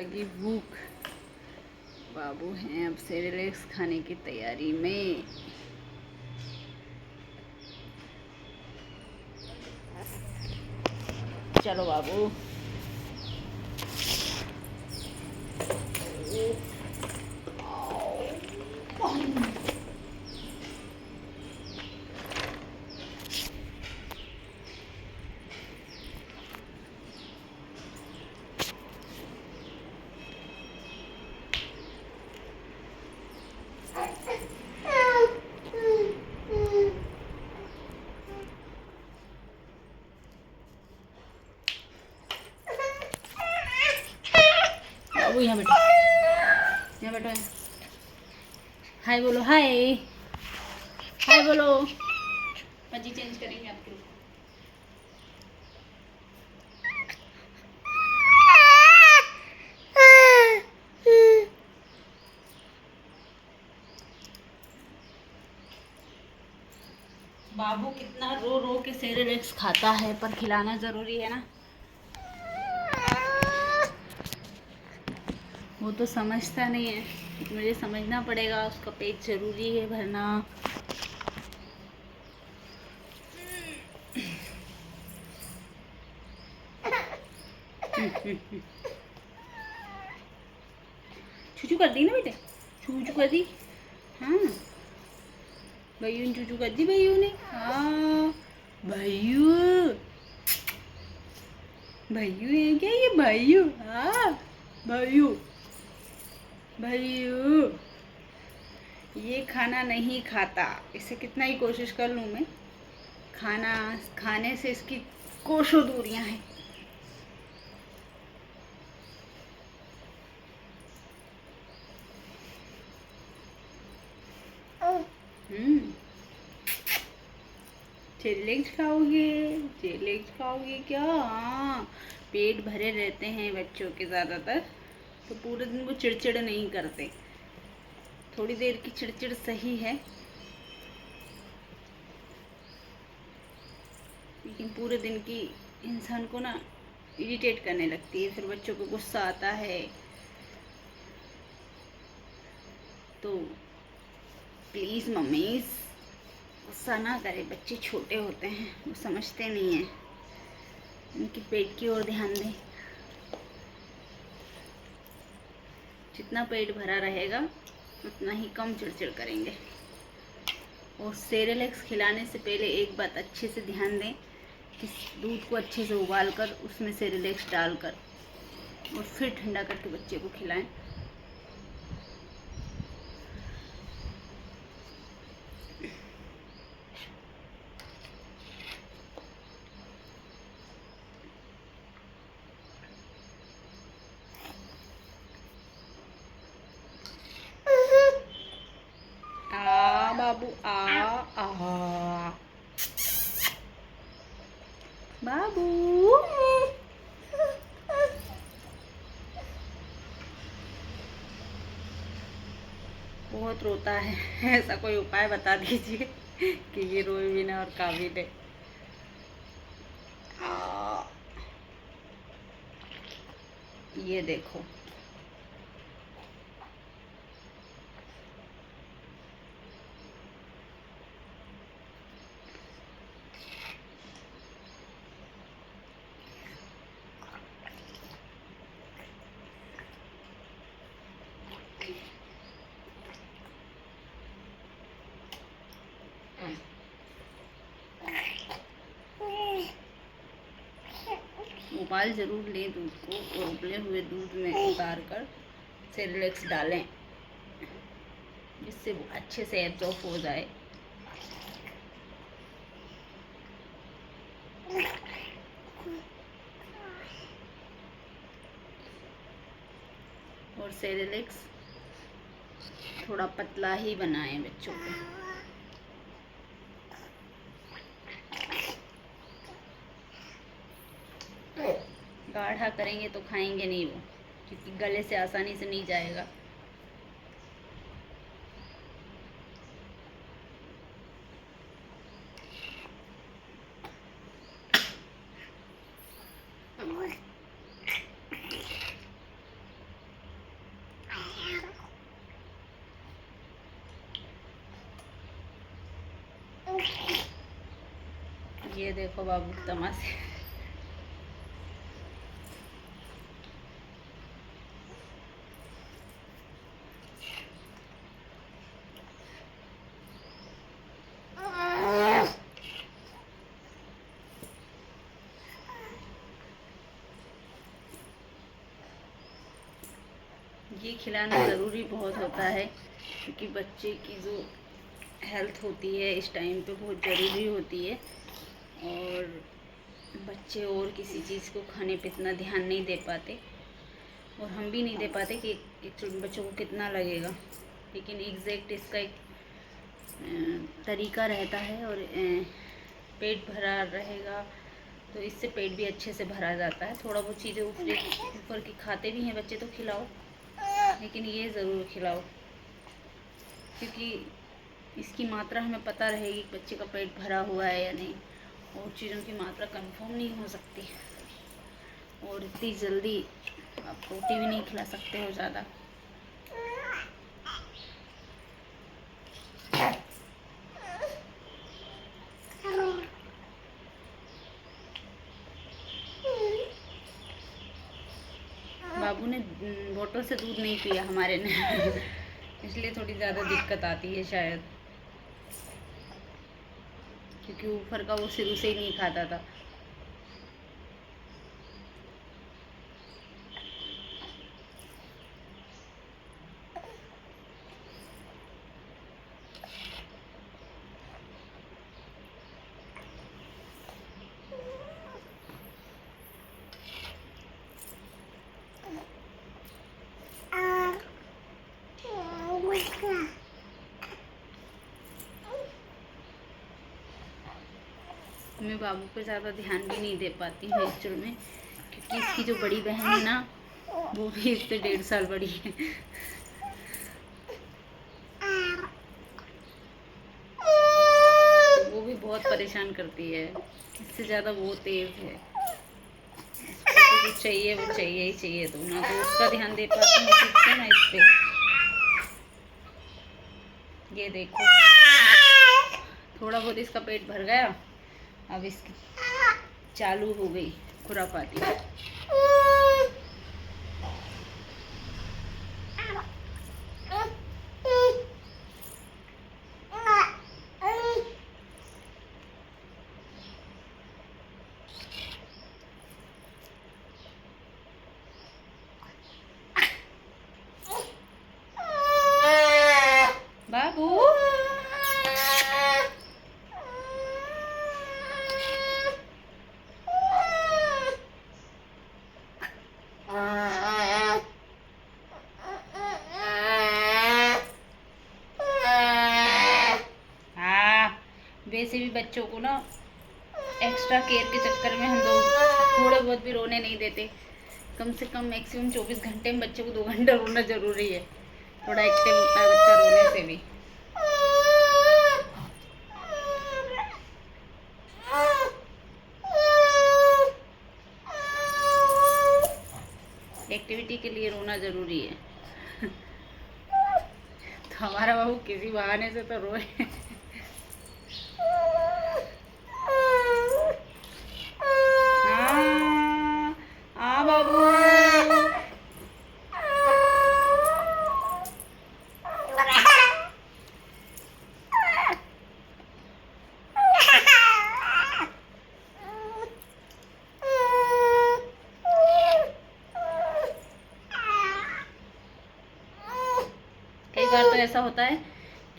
लगी भूख। बाबू हैं अब सेरेलेक्स खाने की तैयारी में। चलो बाबू। बाबू यहाँ बैठो, यहाँ बैठो। हाय बोलो, हाय हाय बोलो। पजी चेंज करेंगे आपके लिए। बाबू कितना रो रो के सेरेलेक्स खाता है, पर खिलाना ज़रूरी है ना। वो तो समझता नहीं है, मुझे समझना पड़ेगा। उसका पेट ज़रूरी है भरना। चूचू कर दी ना बेटे, चूचू कर दी। हाँ भैयू ने चूचू कर दी, भैयू ने। हाँ भैयू, भैयू है क्या ये? भैयू, हाँ भैयू, भैयू ये खाना नहीं खाता। इसे कितना ही कोशिश कर लूँ मैं, खाना खाने से इसकी कोसों दूरियां हैं। सेरेलेक्स खाओगे? सेरेलेक्स खाओगे क्या? हाँ, पेट भरे रहते हैं बच्चों के ज़्यादातर, तो पूरे दिन वो चिड़चिड़ नहीं करते। थोड़ी देर की चिड़चिड़ सही है, लेकिन पूरे दिन की इंसान को ना इरिटेट करने लगती है। फिर बच्चों को गुस्सा आता है। तो प्लीज़ मम्मीज़ गुस्सा ना करें, बच्चे छोटे होते हैं, वो समझते नहीं हैं। उनके पेट की ओर ध्यान दें। जितना पेट भरा रहेगा उतना ही कम चिड़चिड़ करेंगे। और सेरेलेक्स खिलाने से पहले एक बात अच्छे से ध्यान दें कि दूध को अच्छे से उबाल कर उसमें सेरेलेक्स डालकर और फिर ठंडा करके बच्चे को खिलाएं। बाबू बाबू बहुत रोता है। ऐसा कोई उपाय बता दीजिए कि ये रोए भी ना और काबिल है। ये देखो, उबाल ज़रूर लें दूध को, और उबले हुए दूध में उतार कर सेरेलेक्स डालें, जिससे वो अच्छे से एब्जॉर्ब हो जाए। और सेरेलेक्स थोड़ा पतला ही बनाएं बच्चों को। गाढ़ा करेंगे तो खाएंगे नहीं वो, क्योंकि गले से आसानी से नहीं जाएगा। ये देखो बाबू तमाशे। ये खिलाना ज़रूरी बहुत होता है, क्योंकि बच्चे की जो हेल्थ होती है इस टाइम पे बहुत ज़रूरी होती है। और बच्चे और किसी चीज़ को खाने पे इतना ध्यान नहीं दे पाते, और हम भी नहीं दे पाते कि एक बच्चों को कितना लगेगा। लेकिन एग्जैक्ट इसका एक तरीका रहता है, और पेट भरा रहेगा तो इससे पेट भी अच्छे से भरा जाता है। थोड़ा बहुत चीज़ें ऊपर की खाते भी हैं बच्चे तो खिलाओ, लेकिन ये ज़रूर खिलाओ, क्योंकि इसकी मात्रा हमें पता रहेगी कि बच्चे का पेट भरा हुआ है या नहीं। और चीज़ों की मात्रा कंफर्म नहीं हो सकती, और इतनी जल्दी आप रोटी भी नहीं खिला सकते हो ज़्यादा। बाबू ने बोतल से दूध नहीं पिया हमारे ने इसलिए थोड़ी ज़्यादा दिक्कत आती है शायद, क्योंकि ऊपर का वो शुरू से ही नहीं खाता था। मैं बाबू पे ज़्यादा ध्यान भी नहीं दे पाती हूँ एक्चुअल में, क्योंकि इसकी जो बड़ी बहन है ना, वो भी इससे 1.5 साल बड़ी है। वो भी बहुत परेशान करती है, इससे ज़्यादा वो तेज़ है। इसको तो जो चाहिए वो चाहिए ही चाहिए, तो ना तो उसका ध्यान दे पाती हूँ ठीक से, ना इस पे। ये देखो, थोड़ा बहुत इसका पेट भर गया, अब इसकी चालू हो गई खुरापाती। बाबू वैसे भी बच्चों को ना एक्स्ट्रा केयर के चक्कर में हम लोग थोड़े बहुत भी रोने नहीं देते। कम से कम मैक्सिमम 24 घंटे में बच्चे को 2 घंटा रोना ज़रूरी है। थोड़ा एक्टिव होता है बच्चा रोने से भी। एक्टिविटी के लिए रोना ज़रूरी है तो हमारा बाबू किसी बहाने से तो रोए। बाबू कई बार तो ऐसा होता है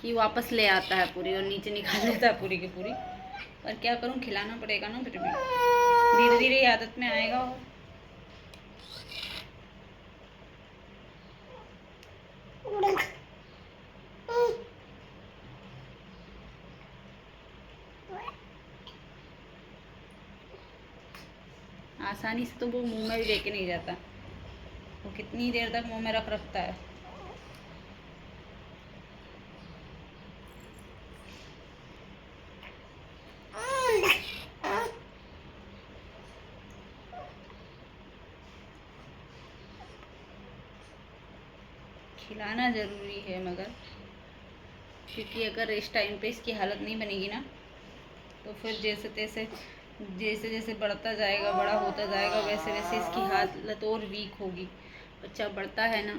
कि वापस ले आता है पूरी और नीचे निकाल देता है पूरी की पूरी, पर क्या करूं, खिलाना पड़ेगा ना, फिर भी धीरे धीरे आदत में आएगा। और आसानी से तो वो मुंह में भी लेके नहीं जाता, वो कितनी देर तक मुंह में रखता है। खिलाना ज़रूरी है मगर, क्योंकि अगर इस टाइम पे इसकी हालत नहीं बनेगी ना, तो फिर जैसे तैसे जैसे जैसे बढ़ता जाएगा, बड़ा होता जाएगा, वैसे वैसे इसकी हालत और वीक होगी। बच्चा बढ़ता है ना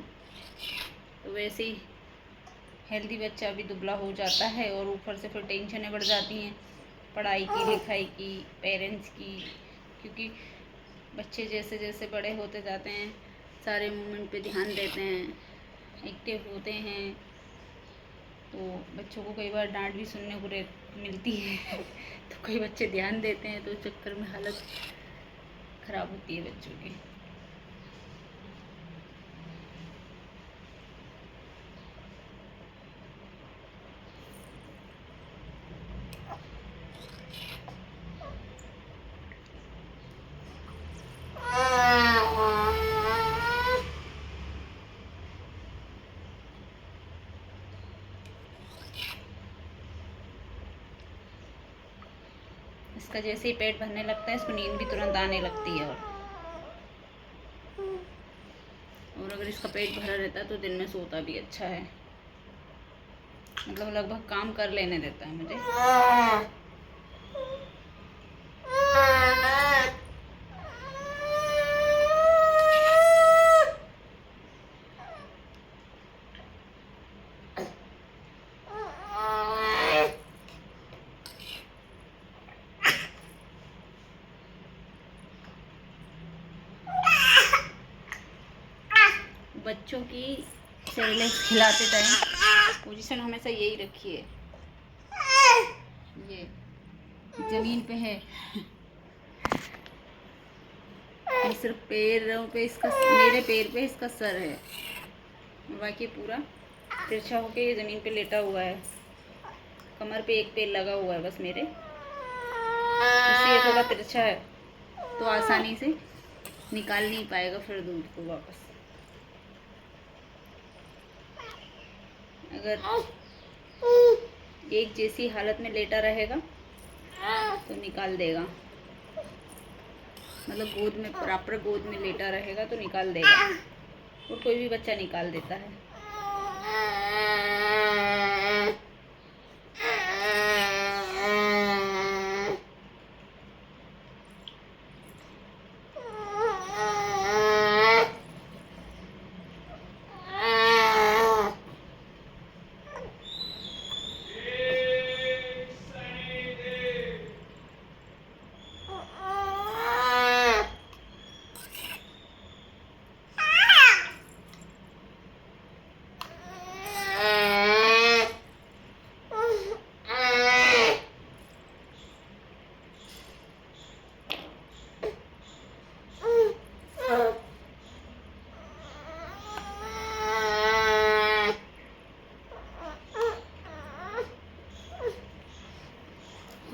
तो वैसे ही हेल्दी बच्चा भी दुबला हो जाता है, और ऊपर से फिर टेंशनें बढ़ जाती हैं पढ़ाई की, लिखाई की, पेरेंट्स की। क्योंकि बच्चे जैसे जैसे बड़े होते जाते हैं, सारे मूवमेंट पे ध्यान देते हैं, एक्टिव होते हैं, तो बच्चों को कई बार डांट भी सुनने को मिलती है तो कई बच्चे ध्यान देते हैं, तो उस चक्कर में हालत ख़राब होती है बच्चों की। इसका जैसे ही पेट भरने लगता है, इसको नींद भी तुरंत आने लगती है। और अगर इसका पेट भरा रहता है तो दिन में सोता भी अच्छा है, मतलब लगभग काम कर लेने देता है मुझे। बच्चों की सेरेलैक्स खिलाते टाइम पोजीशन हमेशा यही रखिए। ये ज़मीन पे है, ये सिर्फ पैरों पे इसका, मेरे पैर पे इसका सर है, बाकी पूरा तिरछा होके ये ज़मीन पे लेटा हुआ है। कमर पे एक पैर लगा हुआ है बस मेरे, इसलिए थोड़ा तिरछा है, तो आसानी से निकाल नहीं पाएगा फिर दूध को वापस। अगर एक जैसी हालत में लेटा रहेगा तो निकाल देगा, मतलब गोद में, प्रॉपर गोद में लेटा रहेगा तो निकाल देगा, और कोई भी बच्चा निकाल देता है।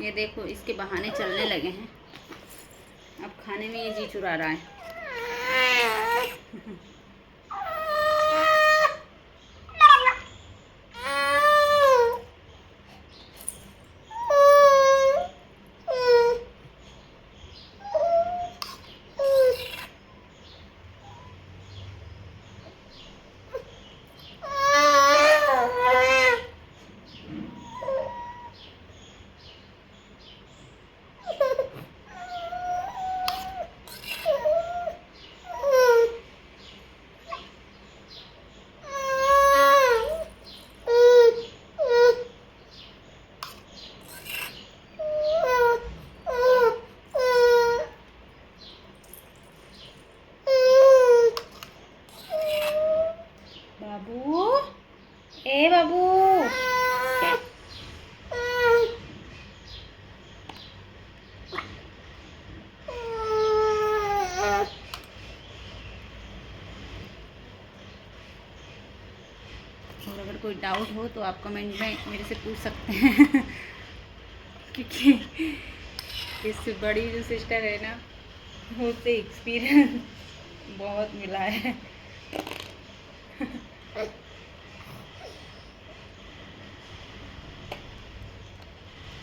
ये देखो इसके बहाने चलने लगे हैं, अब खाने में ये जी चुरा रहा है। बाबू, ए बाबू, और अगर कोई डाउट हो तो आप कमेंट में मेरे से पूछ सकते हैं क्योंकि इससे बड़ी जो सिस्टर है ना, उससे एक्सपीरियंस बहुत मिला है।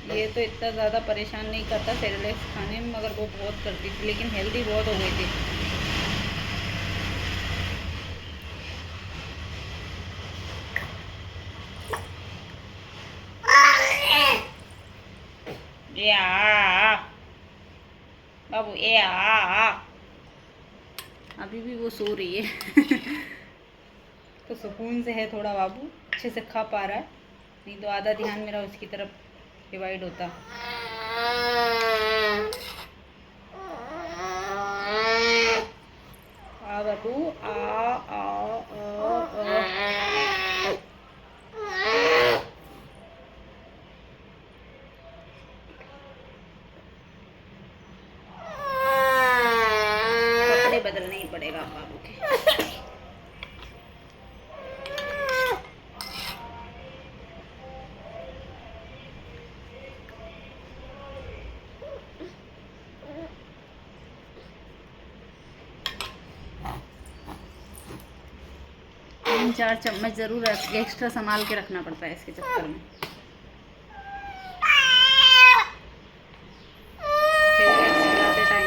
ये तो इतना ज़्यादा परेशान नहीं करता सेरेलैक्स खाने में, मगर वो बहुत करती थी, लेकिन हेल्दी बहुत हो गई थी। या बाबू ए आ। अभी भी वो सो रही है तो सुकून से है थोड़ा, बाबू अच्छे से खा पा रहा है, नहीं तो आधा ध्यान मेरा उसकी तरफ डिवाइड होता। आ बाबू आ आ आ, आ। कपड़े बदलने ही पड़ेगा बाबू के। तीन चार चम्मच ज़रूर एक्स्ट्रा संभाल के रखना पड़ता है इसके चक्कर में। खिलाते टाइम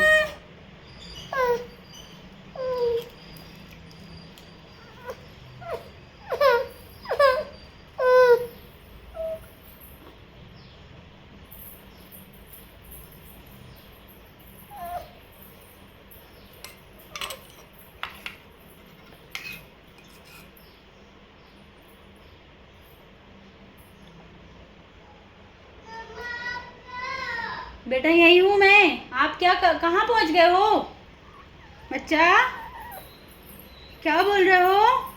बेटा यही हूँ मैं। आप क्या कहाँ पहुँच गए हो बच्चा? क्या बोल रहे हो?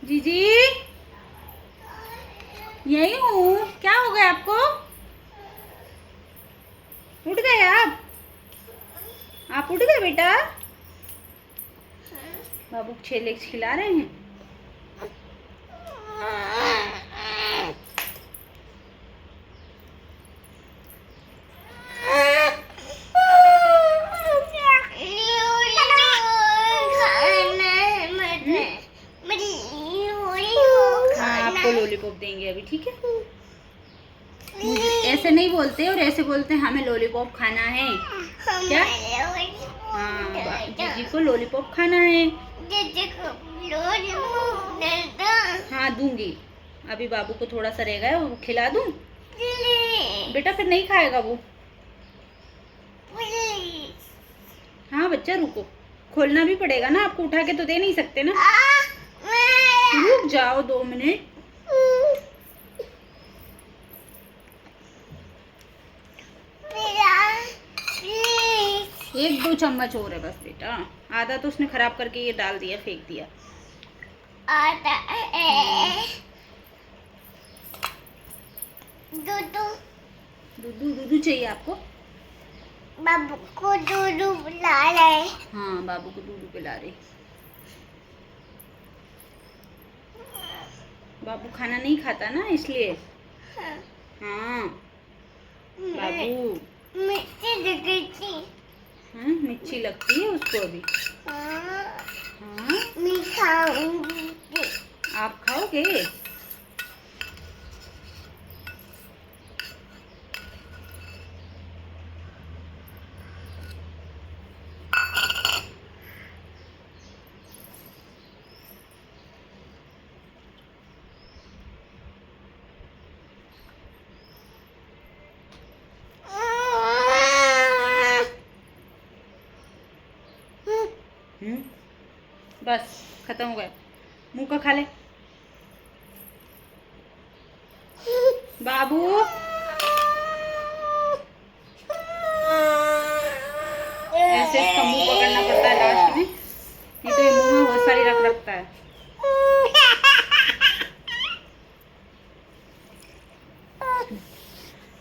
जीजी यही हूँ। क्या हो गया आपको? उठ गए आप उठ गए बेटा? बाबू छेलेक्स खिला रहे हैं। आपको लॉलीपॉप देंगे अभी, ठीक है? मुझे ऐसे नहीं बोलते, और ऐसे बोलते हैं हमें लॉलीपॉप खाना है। क्या? हाँ जीजी को लॉलीपॉप खाना है। हाँ दूंगी। अभी बाबू को थोड़ा सा रहेगा, वो खिला दूं बेटा, फिर नहीं खाएगा वो। हाँ बच्चा रुको, खोलना भी पड़ेगा ना, आपको उठा के तो दे नहीं सकते ना। रुक जाओ 2 मिनट। एक 2 चम्मच और है बस बेटा, आधा तो उसने खराब करके ये डाल दिया, फेंक दिया। दूधू चाहिए आपको? बाबू को दूधू पिला रहे। हाँ बाबू को दूधू पिला रहे। बाबू खाना नहीं खाता ना, इसलिए। हाँ बाबू मिर्ची लगती है उसको अभी। हाँ आप खाओगे? बस खत्म हो गया। मुंह का खा ले बाबू। ऐसे इसका मुंह पकड़ना पड़ता है लास्ट में, नहीं तो ये मुंह में बहुत सारी रखता है।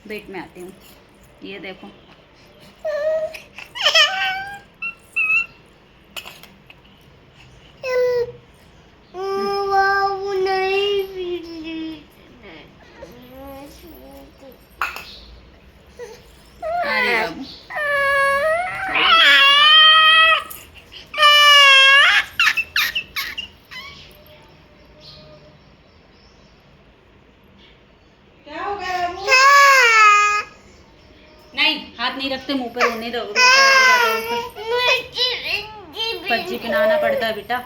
वेट में आती हूँ, ये देखो। हाथ नहीं रखते मुंह पे, रोने दो। पज्जी पिलाना पड़ता है बेटा,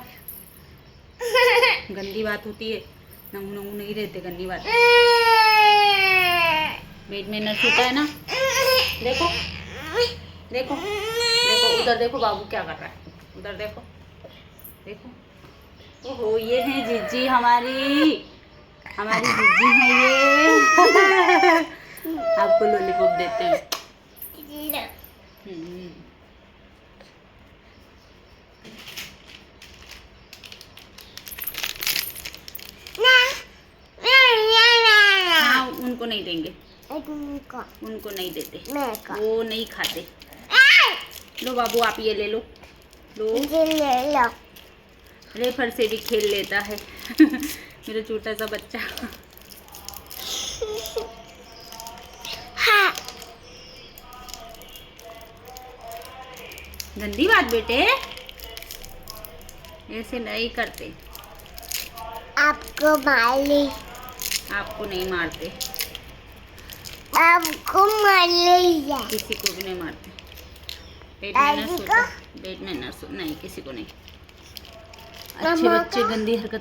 गंदी बात होती है। नंगू नंगू नहीं रहते, गंदी बात। पेट में नर्स होता है ना, देखो देखो देखो उधर देखो बाबू क्या कर रहा है, उधर देखो देखो। ओहो ये है जीजी हमारी जीजी है ये। आपको लॉलीपॉप देते हैं। हाँ उनको नहीं देंगे, उनको नहीं देते, वो नहीं खाते। लो बाबू आप ये ले लो, लो रेफर से भी खेल लेता है मेरा छोटा सा बच्चा। हाँ। गंदी बात बेटे, ऐसे नहीं करते। आपको मारे, आपको नहीं मारते, आपको मारे, किसी को भी नहीं मारते। पेट में नर्स होता, पेट में नर्स नहीं, किसी को नहीं। अच्छे बच्चे गंदी हरकत